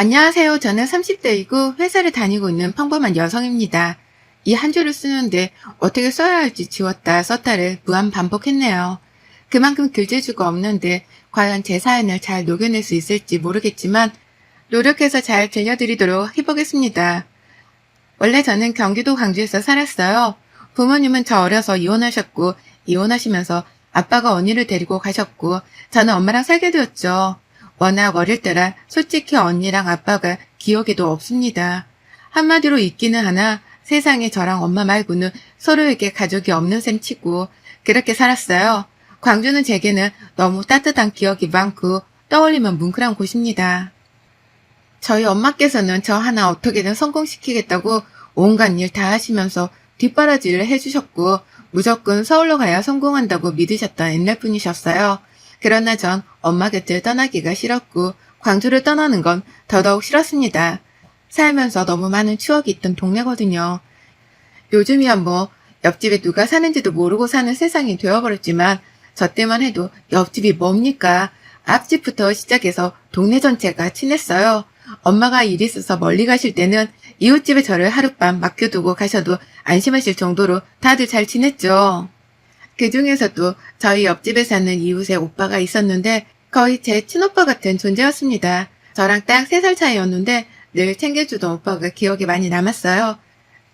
안녕하세요. 저는 30대이고 회사를 다니고 있는 평범한 여성입니다. 이 한 줄을 쓰는데 어떻게 써야 할지 지웠다 썼다를 무한 반복했네요. 그만큼 글재주가 없는데 과연 제 사연을 잘 녹여낼 수 있을지 모르겠지만 노력해서 잘 들려드리도록 해보겠습니다. 원래 저는 경기도 광주에서 살았어요. 부모님은 저 어려서 이혼하셨고 이혼하시면서 아빠가 언니를 데리고 가셨고 저는 엄마랑 살게 되었죠. 워낙 어릴 때라 솔직히 언니랑 아빠가 기억에도 없습니다. 한마디로 있기는 하나 세상에 저랑 엄마 말고는 서로에게 가족이 없는 셈 치고 그렇게 살았어요. 광주는 제게는 너무 따뜻한 기억이 많고 떠올리면 뭉클한 곳입니다. 저희 엄마께서는 저 하나 어떻게든 성공시키겠다고 온갖 일 다 하시면서 뒷바라지를 해주셨고 무조건 서울로 가야 성공한다고 믿으셨던 옛날 분이셨어요. 그러나 전 엄마 곁을 떠나기가 싫었고 광주를 떠나는 건 더더욱 싫었습니다. 살면서 너무 많은 추억이 있던 동네거든요. 요즘이야 뭐 옆집에 누가 사는지도 모르고 사는 세상이 되어버렸지만 저 때만 해도 옆집이 뭡니까? 앞집부터 시작해서 동네 전체가 친했어요. 엄마가 일 있어서 멀리 가실 때는 이웃집에 저를 하룻밤 맡겨두고 가셔도 안심하실 정도로 다들 잘 지냈죠. 그 중에서도 저희 옆집에 사는 이웃의 오빠가 있었는데 거의 제 친오빠 같은 존재였습니다. 저랑 딱 3살 차이였는데 늘 챙겨주던 오빠가 기억에 많이 남았어요.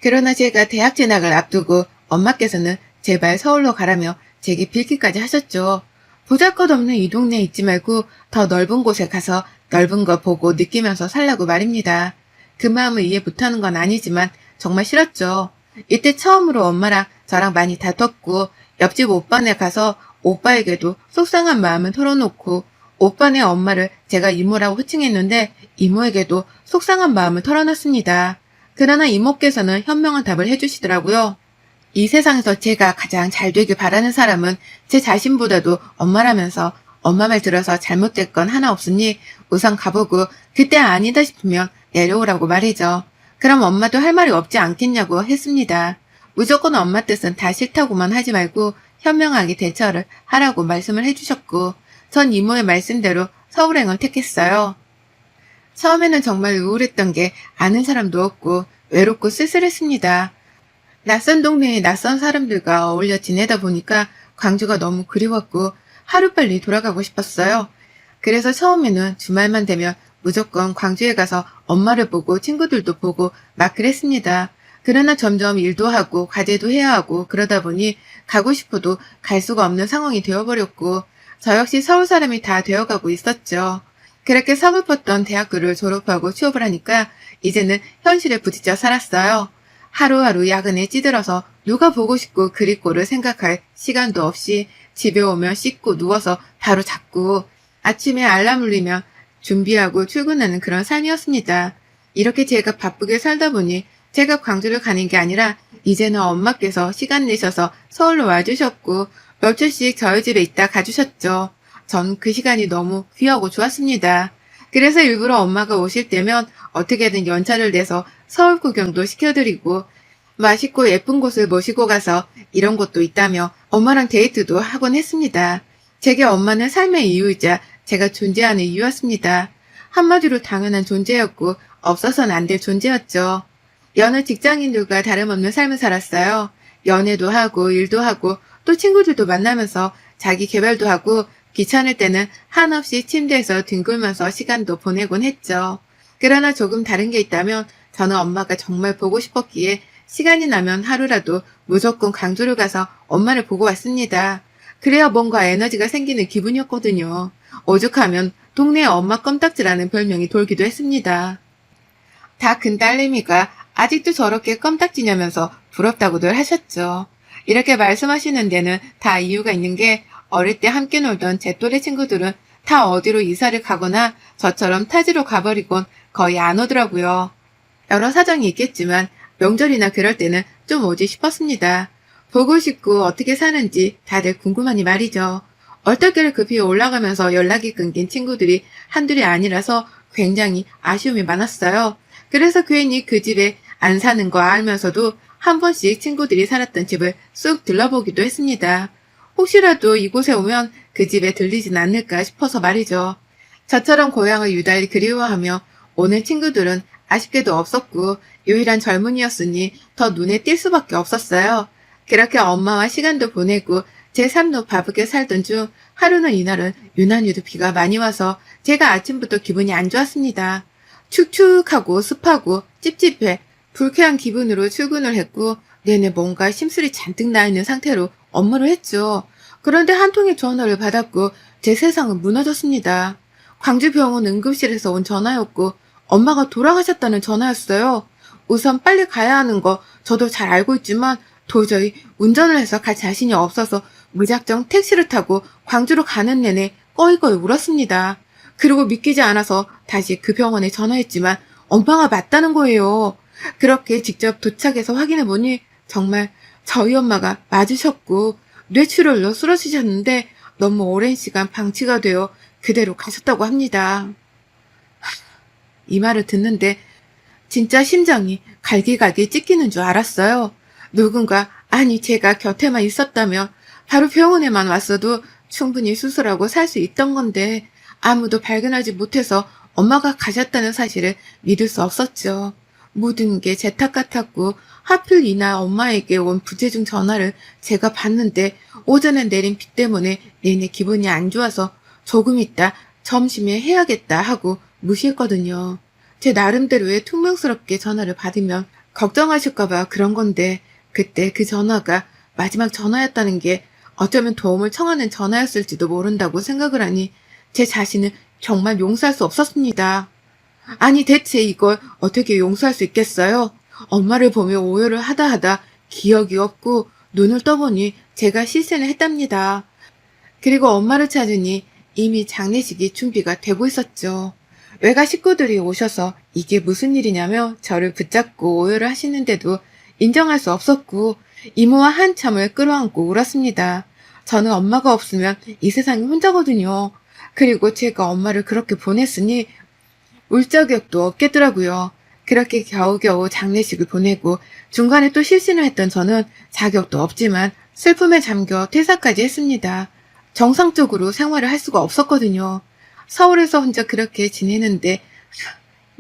그러나 제가 대학 진학을 앞두고 엄마께서는 제발 서울로 가라며 제게 빌기까지 하셨죠. 보잘것없는 이 동네에 있지 말고 더 넓은 곳에 가서 넓은 거 보고 느끼면서 살라고 말입니다. 그 마음을 이해 못하는 건 아니지만 정말 싫었죠. 이때 처음으로 엄마랑 저랑 많이 다퉜고 옆집 오빠네 가서 오빠에게도 속상한 마음을 털어놓고 오빠네 엄마를 제가 이모라고 호칭했는데 이모에게도 속상한 마음을 털어놨습니다. 그러나 이모께서는 현명한 답을 해주시더라고요. 이 세상에서 제가 가장 잘 되길 바라는 사람은 제 자신보다도 엄마라면서 엄마 말 들어서 잘못될 건 하나 없으니 우선 가보고 그때 아니다 싶으면 내려오라고 말이죠. 그럼 엄마도 할 말이 없지 않겠냐고 했습니다. 무조건 엄마 뜻은 다 싫다고만 하지 말고 현명하게 대처를 하라고 말씀을 해주셨고 전 이모의 말씀대로 서울행을 택했어요. 처음에는 정말 우울했던 게 아는 사람도 없고 외롭고 쓸쓸했습니다. 낯선 동네에 낯선 사람들과 어울려 지내다 보니까 광주가 너무 그리웠고 하루빨리 돌아가고 싶었어요. 그래서 처음에는 주말만 되면 무조건 광주에 가서 엄마를 보고 친구들도 보고 막 그랬습니다. 그러나 점점 일도 하고 과제도 해야 하고 그러다 보니 가고 싶어도 갈 수가 없는 상황이 되어버렸고 저 역시 서울 사람이 다 되어가고 있었죠. 그렇게 서글펐던 대학교를 졸업하고 취업을 하니까 이제는 현실에 부딪혀 살았어요. 하루하루 야근에 찌들어서 누가 보고 싶고 그립고를 생각할 시간도 없이 집에 오면 씻고 누워서 바로 잤고 아침에 알람 울리면 준비하고 출근하는 그런 삶이었습니다. 이렇게 제가 바쁘게 살다 보니 제가 광주를 가는 게 아니라 이제는 엄마께서 시간 내셔서 서울로 와주셨고 며칠씩 저희 집에 있다 가주셨죠. 전 그 시간이 너무 귀하고 좋았습니다. 그래서 일부러 엄마가 오실 때면 어떻게든 연차를 내서 서울 구경도 시켜드리고 맛있고 예쁜 곳을 모시고 가서 이런 곳도 있다며 엄마랑 데이트도 하곤 했습니다. 제게 엄마는 삶의 이유이자 제가 존재하는 이유였습니다. 한마디로 당연한 존재였고 없어서는 안 될 존재였죠. 여느 직장인들과 다름없는 삶을 살았어요. 연애도 하고 일도 하고 또 친구들도 만나면서 자기 개발도 하고 귀찮을 때는 한없이 침대에서 뒹굴면서 시간도 보내곤 했죠. 그러나 조금 다른 게 있다면 저는 엄마가 정말 보고 싶었기에 시간이 나면 하루라도 무조건 광주를 가서 엄마를 보고 왔습니다. 그래야 뭔가 에너지가 생기는 기분이었거든요. 오죽하면 동네에 엄마 껌딱지라는 별명이 돌기도 했습니다. 다 큰 딸내미가 아직도 저렇게 껌딱지냐면서 부럽다고들 하셨죠. 이렇게 말씀하시는 데는 다 이유가 있는 게 어릴 때 함께 놀던 제 또래 친구들은 다 어디로 이사를 가거나 저처럼 타지로 가버리곤 거의 안 오더라고요. 여러 사정이 있겠지만 명절이나 그럴 때는 좀 오지 싶었습니다. 보고 싶고 어떻게 사는지 다들 궁금하니 말이죠. 얼떨결에 급히 올라가면서 연락이 끊긴 친구들이 한둘이 아니라서 굉장히 아쉬움이 많았어요. 그래서 괜히 그 집에 안 사는 거 알면서도 한 번씩 친구들이 살았던 집을 쑥 들러보기도 했습니다. 혹시라도 이곳에 오면 그 집에 들리진 않을까 싶어서 말이죠. 저처럼 고향을 유달리 그리워하며 오늘 친구들은 아쉽게도 없었고 유일한 젊은이였으니 더 눈에 띌 수밖에 없었어요. 그렇게 엄마와 시간도 보내고 제 삶도 바쁘게 살던 중 하루는 이날은 유난히도 비가 많이 와서 제가 아침부터 기분이 안 좋았습니다. 축축하고 습하고 찝찝해 불쾌한 기분으로 출근을 했고 내내 뭔가 심술이 잔뜩 나 있는 상태로 업무를 했죠. 그런데 한 통의 전화를 받았고 제 세상은 무너졌습니다. 광주병원 응급실에서 온 전화였고 엄마가 돌아가셨다는 전화였어요. 우선 빨리 가야 하는 거 저도 잘 알고 있지만 도저히 운전을 해서 갈 자신이 없어서 무작정 택시를 타고 광주로 가는 내내 꺼이꺼이 울었습니다. 그리고 믿기지 않아서 다시 그 병원에 전화했지만 엄마가 맞다는 거예요. 그렇게 직접 도착해서 확인해보니 정말 저희 엄마가 맞으셨고 뇌출혈로 쓰러지셨는데 너무 오랜 시간 방치가 되어 그대로 가셨다고 합니다. 이 말을 듣는데 진짜 심장이 갈기갈기 찢기는 줄 알았어요. 누군가, 아니 제가 곁에만 있었다면 바로 병원에만 왔어도 충분히 수술하고 살 수 있던 건데 아무도 발견하지 못해서 엄마가 가셨다는 사실을 믿을 수 없었죠. 모든 게 제 탓 같았고 하필 이날 엄마에게 온 부재중 전화를 제가 받는데 오전에 내린 비 때문에 내내 기분이 안 좋아서 조금 있다 점심에 해야겠다 하고 무시했거든요. 제 나름대로의 퉁명스럽게 전화를 받으면 걱정하실까봐 그런 건데 그때 그 전화가 마지막 전화였다는 게 어쩌면 도움을 청하는 전화였을지도 모른다고 생각을 하니 제 자신을 정말 용서할 수 없었습니다. 아니 대체 이걸 어떻게 용서할 수 있겠어요? 엄마를 보며 오열을 하다 기억이 없고 눈을 떠보니 제가 실세를 했답니다. 그리고 엄마를 찾으니 이미 장례식이 준비가 되고 있었죠. 외가 식구들이 오셔서 이게 무슨 일이냐며 저를 붙잡고 오열을 하시는데도 인정할 수 없었고 이모와 한참을 끌어안고 울었습니다. 저는 엄마가 없으면 이 세상에 혼자거든요. 그리고 제가 엄마를 그렇게 보냈으니 울 자격도 없겠더라고요. 그렇게 겨우겨우 장례식을 보내고 중간에 또 실신을 했던 저는 자격도 없지만 슬픔에 잠겨 퇴사까지 했습니다. 정상적으로 생활을 할 수가 없었거든요. 서울에서 혼자 그렇게 지내는데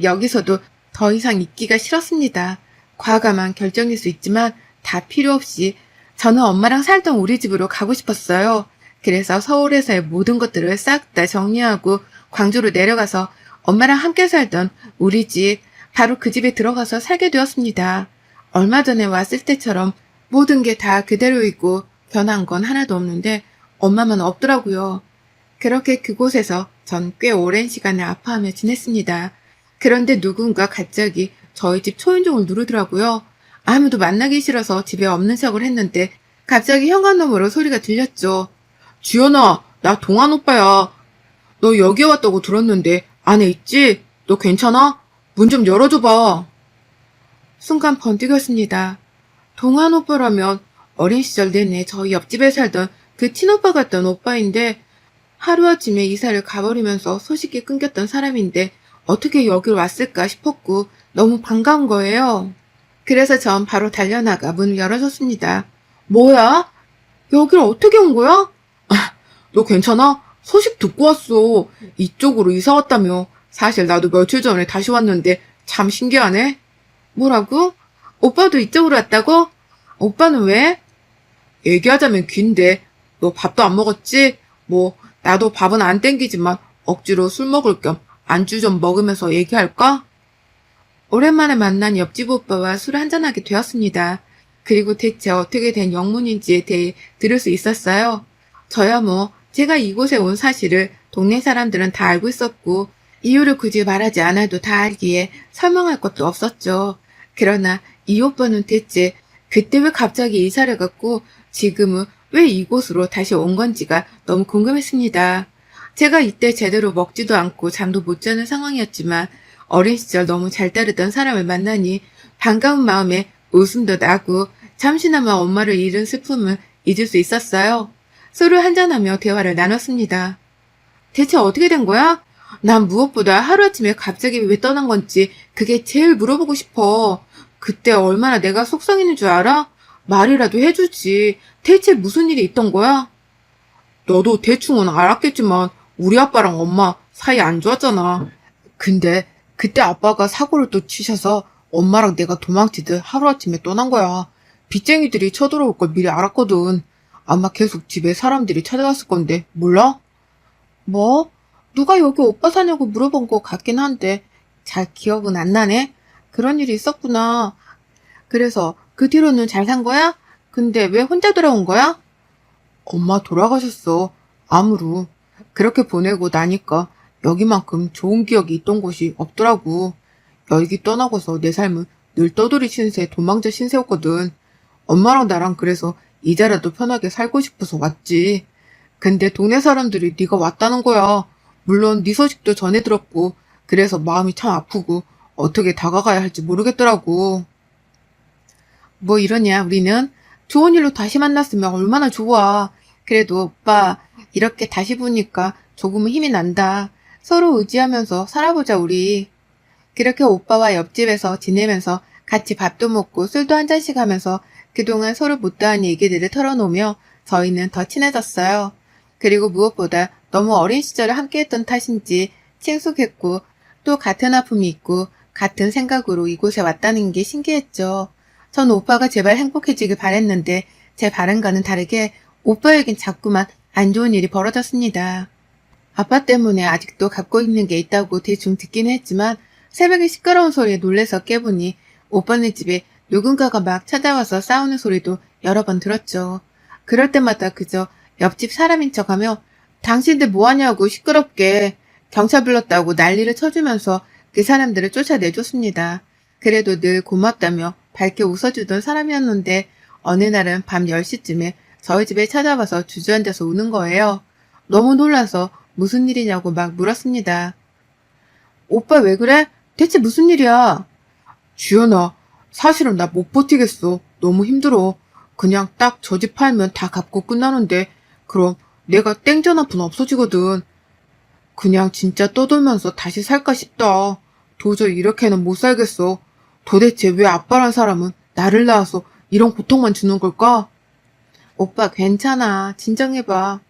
여기서도 더 이상 있기가 싫었습니다. 과감한 결정일 수 있지만 다 필요 없이 저는 엄마랑 살던 우리 집으로 가고 싶었어요. 그래서 서울에서의 모든 것들을 싹 다 정리하고 광주로 내려가서 엄마랑 함께 살던 우리 집, 바로 그 집에 들어가서 살게 되었습니다. 얼마 전에 왔을 때처럼 모든 게 다 그대로이고 변한 건 하나도 없는데 엄마만 없더라고요. 그렇게 그곳에서 전 꽤 오랜 시간을 아파하며 지냈습니다. 그런데 누군가 갑자기 저희 집 초인종을 누르더라고요. 아무도 만나기 싫어서 집에 없는 척을 했는데 갑자기 현관 너머로 소리가 들렸죠. 주연아, 나 동한 오빠야. 너 여기 왔다고 들었는데 안에 있지? 너 괜찮아? 문 좀 열어줘봐. 순간 번뜩였습니다. 동한 오빠라면 어린 시절 내내 저희 옆집에 살던 그 친오빠 같던 오빠인데 하루아침에 이사를 가버리면서 소식이 끊겼던 사람인데 어떻게 여길 왔을까 싶었고 너무 반가운 거예요. 그래서 전 바로 달려나가 문을 열어줬습니다. 뭐야? 여길 어떻게 온 거야? 너 괜찮아? 소식 듣고 왔어. 이쪽으로 이사 왔다며. 사실 나도 며칠 전에 다시 왔는데 참 신기하네. 뭐라고? 오빠도 이쪽으로 왔다고? 오빠는 왜? 얘기하자면 긴데 너 밥도 안 먹었지? 뭐 나도 밥은 안 땡기지만 억지로 술 먹을 겸 안주 좀 먹으면서 얘기할까? 오랜만에 만난 옆집 오빠와 술 한잔하게 되었습니다. 그리고 대체 어떻게 된 영문인지에 대해 들을 수 있었어요. 저야 뭐 제가 이곳에 온 사실을 동네 사람들은 다 알고 있었고 이유를 굳이 말하지 않아도 다 알기에 설명할 것도 없었죠. 그러나 이 오빠는 대체 그때 왜 갑자기 이사를 갔고 지금은 왜 이곳으로 다시 온 건지가 너무 궁금했습니다. 제가 이때 제대로 먹지도 않고 잠도 못 자는 상황이었지만 어린 시절 너무 잘 따르던 사람을 만나니 반가운 마음에 웃음도 나고 잠시나마 엄마를 잃은 슬픔을 잊을 수 있었어요. 술을 한잔하며 대화를 나눴습니다. 대체 어떻게 된 거야? 난 무엇보다 하루아침에 갑자기 왜 떠난 건지 그게 제일 물어보고 싶어. 그때 얼마나 내가 속상했는 줄 알아? 말이라도 해주지. 대체 무슨 일이 있던 거야? 너도 대충은 알았겠지만 우리 아빠랑 엄마 사이 안 좋았잖아. 근데 그때 아빠가 사고를 또 치셔서 엄마랑 내가 도망치듯 하루아침에 떠난 거야. 빚쟁이들이 쳐들어올 걸 미리 알았거든. 아마 계속 집에 사람들이 찾아왔을 건데, 몰라? 뭐? 누가 여기 오빠 사냐고 물어본 것 같긴 한데, 잘 기억은 안 나네? 그런 일이 있었구나. 그래서 그 뒤로는 잘 산 거야? 근데 왜 혼자 돌아온 거야? 엄마 돌아가셨어. 암으로. 그렇게 보내고 나니까 여기만큼 좋은 기억이 있던 곳이 없더라고. 여기 떠나고서 내 삶은 늘 떠돌이 신세, 도망자 신세였거든. 엄마랑 나랑 그래서 이제라도 편하게 살고 싶어서 왔지. 근데 동네 사람들이 네가 왔다는 거야. 물론 네 소식도 전해 들었고 그래서 마음이 참 아프고 어떻게 다가가야 할지 모르겠더라고. 뭐 이러냐 우리는? 좋은 일로 다시 만났으면 얼마나 좋아. 그래도 오빠 이렇게 다시 보니까 조금은 힘이 난다. 서로 의지하면서 살아보자 우리. 그렇게 오빠와 옆집에서 지내면서 같이 밥도 먹고 술도 한 잔씩 하면서 그동안 서로 못다한 얘기들을 털어놓으며 저희는 더 친해졌어요. 그리고 무엇보다 너무 어린 시절을 함께했던 탓인지 친숙했고 또 같은 아픔이 있고 같은 생각으로 이곳에 왔다는 게 신기했죠. 전 오빠가 제발 행복해지길 바랬는데 제 바람과는 다르게 오빠에겐 자꾸만 안 좋은 일이 벌어졌습니다. 아빠 때문에 아직도 갖고 있는 게 있다고 대충 듣기는 했지만 새벽에 시끄러운 소리에 놀래서 깨보니 오빠네 집에 누군가가 막 찾아와서 싸우는 소리도 여러 번 들었죠. 그럴 때마다 그저 옆집 사람인 척하며 당신들 뭐하냐고 시끄럽게 경찰 불렀다고 난리를 쳐주면서 그 사람들을 쫓아내줬습니다. 그래도 늘 고맙다며 밝게 웃어주던 사람이었는데 어느 날은 밤 10시쯤에 저희 집에 찾아와서 주저앉아서 우는 거예요. 너무 놀라서 무슨 일이냐고 막 물었습니다. 오빠 왜 그래? 대체 무슨 일이야? 주연아, 사실은 나 못 버티겠어. 너무 힘들어. 그냥 딱 저 집 팔면 다 갚고 끝나는데 그럼 내가 땡전 한 푼 없어지거든. 그냥 진짜 떠돌면서 다시 살까 싶다. 도저히 이렇게는 못 살겠어. 도대체 왜 아빠란 사람은 나를 낳아서 이런 고통만 주는 걸까? 오빠 괜찮아. 진정해봐.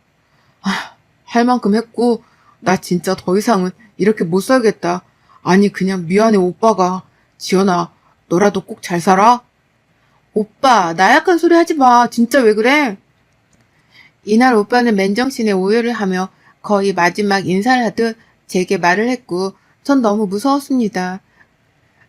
할 만큼 했고 나 진짜 더 이상은 이렇게 못 살겠다. 아니 그냥 미안해 오빠가. 지연아 너라도 꼭 잘 살아? 오빠 나약한 소리 하지 마. 진짜 왜 그래? 이날 오빠는 맨정신에 오열을 하며 거의 마지막 인사를 하듯 제게 말을 했고 전 너무 무서웠습니다.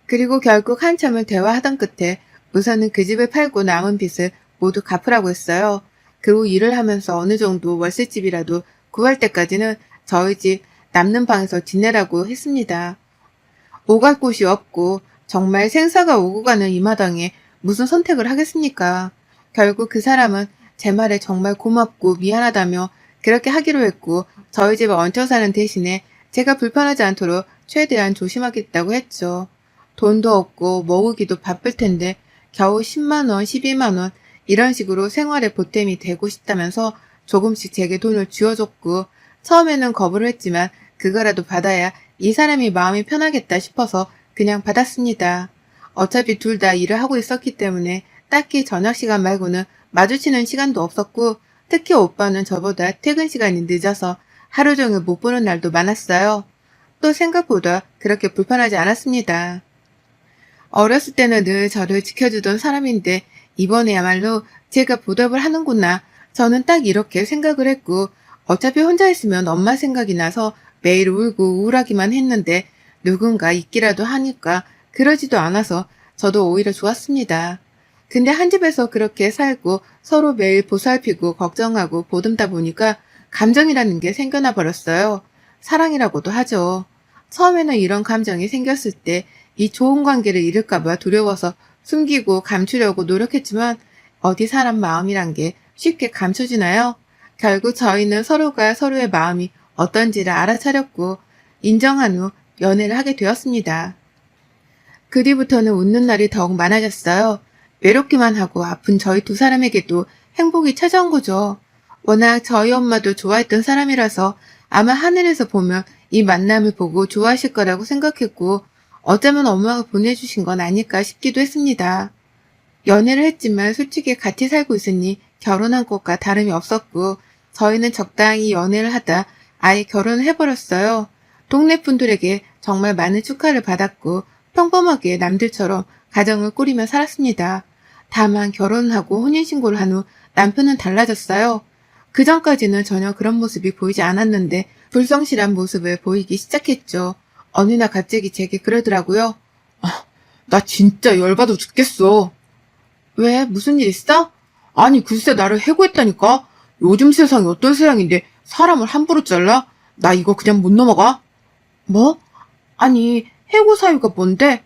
그리고 결국 한참을 대화하던 끝에 우선은 그 집을 팔고 남은 빚을 모두 갚으라고 했어요. 그리고 일을 하면서 어느 정도 월세집이라도 구할 때까지는 저희 집 남는 방에서 지내라고 했습니다. 오갈 곳이 없고 정말 생사가 오고 가는 이 마당에 무슨 선택을 하겠습니까? 결국 그 사람은 제 말에 정말 고맙고 미안하다며 그렇게 하기로 했고 저희 집에 얹혀 사는 대신에 제가 불편하지 않도록 최대한 조심하겠다고 했죠. 돈도 없고 먹으기도 바쁠 텐데 겨우 10만 원, 12만 원 이런 식으로 생활에 보탬이 되고 싶다면서 조금씩 제게 돈을 쥐어줬고 처음에는 거부를 했지만 그거라도 받아야 이 사람이 마음이 편하겠다 싶어서 그냥 받았습니다. 어차피 둘 다 일을 하고 있었기 때문에 딱히 저녁 시간 말고는 마주치는 시간도 없었고 특히 오빠는 저보다 퇴근 시간이 늦어서 하루 종일 못 보는 날도 많았어요. 또 생각보다 그렇게 불편하지 않았습니다. 어렸을 때는 늘 저를 지켜주던 사람인데 이번에야말로 제가 보답을 하는구나. 저는 딱 이렇게 생각을 했고 어차피 혼자 있으면 엄마 생각이 나서 매일 울고 우울하기만 했는데 누군가 있기라도 하니까 그러지도 않아서 저도 오히려 좋았습니다. 근데 한 집에서 그렇게 살고 서로 매일 보살피고 걱정하고 보듬다 보니까 감정이라는 게 생겨나 버렸어요. 사랑이라고도 하죠. 처음에는 이런 감정이 생겼을 때 이 좋은 관계를 잃을까봐 두려워서 숨기고 감추려고 노력했지만 어디 사람 마음이란 게 쉽게 감춰지나요? 결국 저희는 서로가 서로의 마음이 어떤지를 알아차렸고 인정한 후 연애를 하게 되었습니다. 그 뒤부터는 웃는 날이 더욱 많아졌어요. 외롭기만 하고 아픈 저희 두 사람에게도 행복이 찾아온 거죠. 워낙 저희 엄마도 좋아했던 사람이라서 아마 하늘에서 보면 이 만남을 보고 좋아하실 거라고 생각했고 어쩌면 엄마가 보내주신 건 아닐까 싶기도 했습니다. 연애를 했지만 솔직히 같이 살고 있으니 결혼한 것과 다름이 없었고 저희는 적당히 연애를 하다 아예 결혼을 해버렸어요. 동네 분들에게 정말 많은 축하를 받았고 평범하게 남들처럼 가정을 꾸리며 살았습니다. 다만 결혼하고 혼인신고를 한 후 남편은 달라졌어요. 그전까지는 전혀 그런 모습이 보이지 않았는데 불성실한 모습을 보이기 시작했죠. 어느 날 갑자기 제게 그러더라고요. 나 진짜 열받아 죽겠어. 왜? 무슨 일 있어? 아니 글쎄 나를 해고했다니까. 요즘 세상이 어떤 세상인데 사람을 함부로 잘라? 나 이거 그냥 못 넘어가. 뭐? 아니 해고 사유가 뭔데?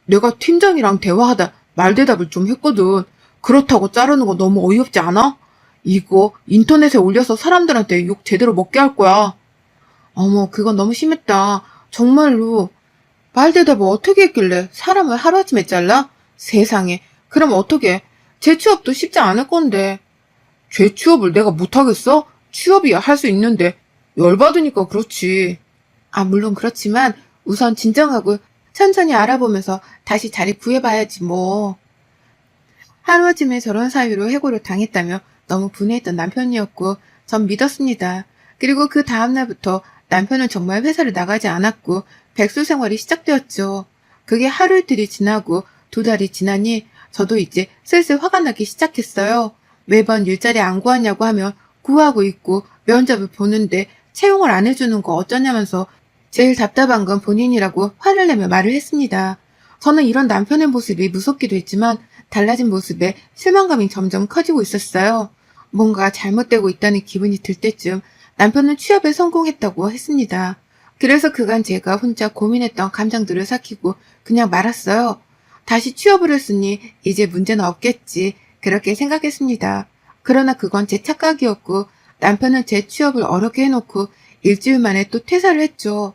내가 팀장이랑 대화하다 말대답을 좀 했거든. 그렇다고 자르는 거 너무 어이없지 않아? 이거 인터넷에 올려서 사람들한테 욕 제대로 먹게 할 거야. 어머 그건 너무 심했다. 정말로. 말대답을 어떻게 했길래 사람을 하루아침에 잘라? 세상에. 그럼 어떻게? 재취업도 쉽지 않을 건데. 재취업을 내가 못하겠어? 취업이야 할 수 있는데. 열받으니까 그렇지. 물론 그렇지만 우선 진정하고 천천히 알아보면서 다시 자리 구해봐야지 뭐. 하루아침에 저런 사유로 해고를 당했다며 너무 분해했던 남편이었고 전 믿었습니다. 그리고 그 다음날부터 남편은 정말 회사를 나가지 않았고 백수 생활이 시작되었죠. 그게 하루 이틀이 지나고 2달이 지나니 저도 이제 슬슬 화가 나기 시작했어요. 매번 일자리 안 구하냐고 하면 구하고 있고 면접을 보는데 채용을 안 해주는 거 어쩌냐면서 제일 답답한 건 본인이라고 화를 내며 말을 했습니다. 저는 이런 남편의 모습이 무섭기도 했지만 달라진 모습에 실망감이 점점 커지고 있었어요. 뭔가 잘못되고 있다는 기분이 들 때쯤 남편은 취업에 성공했다고 했습니다. 그래서 그간 제가 혼자 고민했던 감정들을 삭히고 그냥 말았어요. 다시 취업을 했으니 이제 문제는 없겠지. 그렇게 생각했습니다. 그러나 그건 제 착각이었고 남편은 제 취업을 어렵게 해놓고 일주일 만에 또 퇴사를 했죠.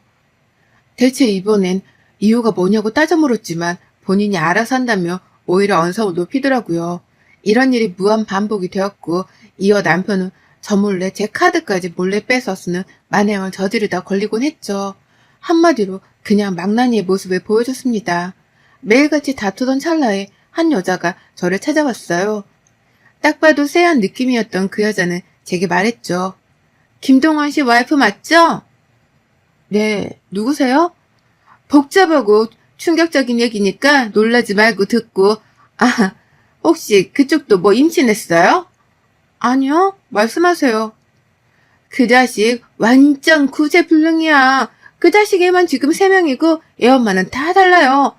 대체 이번엔 이유가 뭐냐고 따져 물었지만 본인이 알아서 한다며 오히려 언성을 높이더라고요. 이런 일이 무한 반복이 되었고 이어 남편은 저 몰래 제 카드까지 몰래 빼서 쓰는 만행을 저지르다 걸리곤 했죠. 한마디로 그냥 망나니의 모습을 보여줬습니다. 매일같이 다투던 찰나에 한 여자가 저를 찾아왔어요. 딱 봐도 쎄한 느낌이었던 그 여자는 제게 말했죠. 김동원 씨 와이프 맞죠? 네, 누구세요? 복잡하고 충격적인 얘기니까 놀라지 말고 듣고, 혹시 그쪽도 뭐 임신했어요? 아니요, 말씀하세요. 그 자식 완전 구제불능이야. 그 자식애만 지금 3명이고 애 엄마는 다 달라요.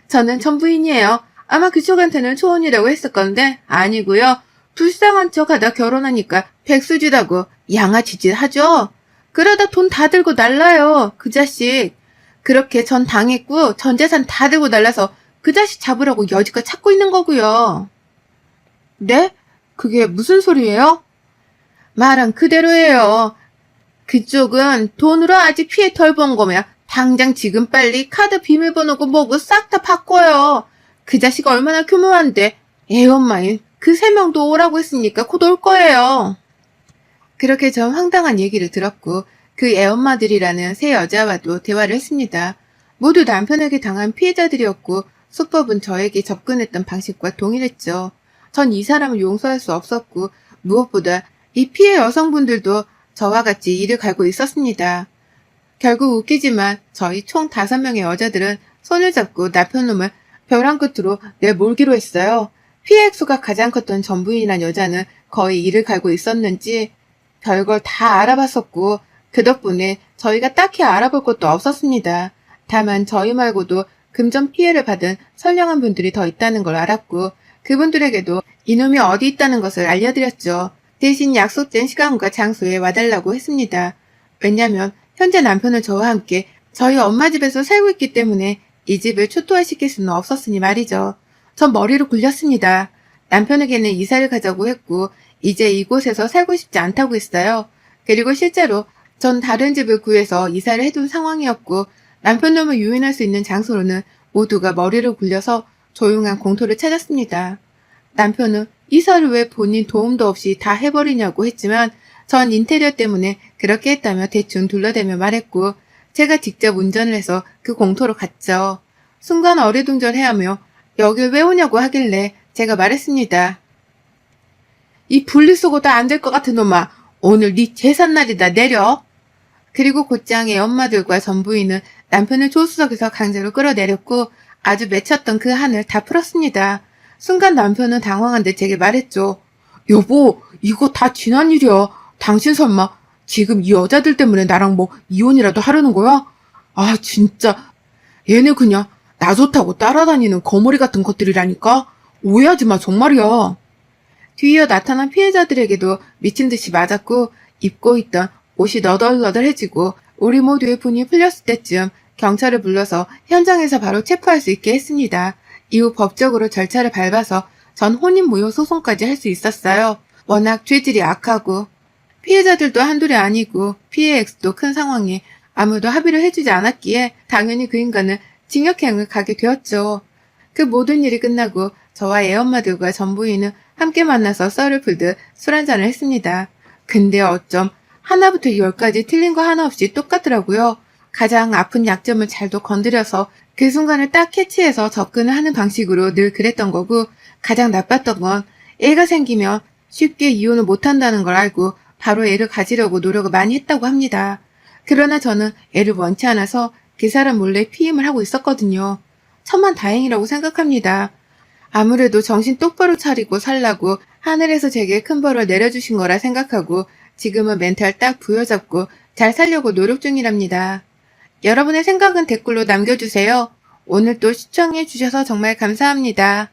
저는 전부인이에요. 아마 그쪽한테는 초혼이라고 했을 건데 아니고요. 불쌍한 척하다 결혼하니까 백수지라고 양아치짓 하죠. 그러다 돈 다 들고 날라요. 그 자식. 그렇게 전 당했고 전 재산 다 들고 날라서 그 자식 잡으라고 여지껏 찾고 있는 거고요. 네? 그게 무슨 소리예요? 말은 그대로예요. 그쪽은 돈으로 아직 피해 덜 본 거면 당장 지금 빨리 카드 비밀번호고 뭐고 싹 다 바꿔요. 그 자식 얼마나 교묘한데 애 엄마인 그 3명도 오라고 했으니까 곧 올 거예요. 그렇게 전 황당한 얘기를 들었고 그 애엄마들이라는 3 여자와도 대화를 했습니다. 모두 남편에게 당한 피해자들이었고 수법은 저에게 접근했던 방식과 동일했죠. 전 이 사람을 용서할 수 없었고 무엇보다 이 피해 여성분들도 저와 같이 이를 갈고 있었습니다. 결국 웃기지만 저희 총 5명의 여자들은 손을 잡고 남편놈을 벼랑 끝으로 내몰기로 했어요. 피해 액수가 가장 컸던 전부인이란 여자는 거의 이를 갈고 있었는지 별걸 다 알아봤었고 그 덕분에 저희가 딱히 알아볼 것도 없었습니다. 다만 저희 말고도 금전 피해를 받은 선량한 분들이 더 있다는 걸 알았고 그분들에게도 이놈이 어디 있다는 것을 알려드렸죠. 대신 약속된 시간과 장소에 와달라고 했습니다. 왜냐면 현재 남편은 저와 함께 저희 엄마 집에서 살고 있기 때문에 이 집을 초토화시킬 수는 없었으니 말이죠. 전 머리를 굴렸습니다. 남편에게는 이사를 가자고 했고 이제 이곳에서 살고 싶지 않다고 했어요. 그리고 실제로 전 다른 집을 구해서 이사를 해둔 상황이었고 남편놈을 유인할 수 있는 장소로는 모두가 머리를 굴려서 조용한 공터를 찾았습니다. 남편은 이사를 왜 본인 도움도 없이 다 해버리냐고 했지만 전 인테리어 때문에 그렇게 했다며 대충 둘러대며 말했고 제가 직접 운전을 해서 그 공터로 갔죠. 순간 어리둥절해하며 여길 왜 오냐고 하길래 제가 말했습니다. 이 분리수거 다 안 될 것 같은 놈아 오늘 네 제삿날이다 내려. 그리고 곧장 애 엄마들과 전부인은 남편을 조수석에서 강제로 끌어내렸고 아주 맺혔던 그 한을 다 풀었습니다. 순간 남편은 당황한 듯 제게 말했죠. 여보, 이거 다 지난 일이야. 당신 설마 지금 이 여자들 때문에 나랑 뭐 이혼이라도 하려는 거야? 아, 진짜. 얘네 그냥 나 좋다고 따라다니는 거머리 같은 것들이라니까? 오해하지 마, 정말이야. 뒤이어 나타난 피해자들에게도 미친 듯이 맞았고 입고 있던 옷이 너덜너덜해지고 우리 모두의 분이 풀렸을 때쯤 경찰을 불러서 현장에서 바로 체포할 수 있게 했습니다. 이후 법적으로 절차를 밟아서 전 혼인무효 소송까지 할 수 있었어요. 워낙 죄질이 악하고 피해자들도 한둘이 아니고 피해 액수도 큰 상황에 아무도 합의를 해주지 않았기에 당연히 그 인간은 징역형을 가게 되었죠. 그 모든 일이 끝나고 저와 애엄마들과 전부인은 함께 만나서 썰을 풀듯 술 한잔을 했습니다. 근데 어쩜 하나부터 열까지 틀린 거 하나 없이 똑같더라고요. 가장 아픈 약점을 잘도 건드려서 그 순간을 딱 캐치해서 접근을 하는 방식으로 늘 그랬던 거고 가장 나빴던 건 애가 생기면 쉽게 이혼을 못한다는 걸 알고 바로 애를 가지려고 노력을 많이 했다고 합니다. 그러나 저는 애를 원치 않아서 그 사람 몰래 피임을 하고 있었거든요. 천만다행이라고 생각합니다. 아무래도 정신 똑바로 차리고 살라고 하늘에서 제게 큰 벌을 내려주신 거라 생각하고 지금은 멘탈 딱 부여잡고 잘 살려고 노력 중이랍니다. 여러분의 생각은 댓글로 남겨주세요. 오늘 또 시청해주셔서 정말 감사합니다.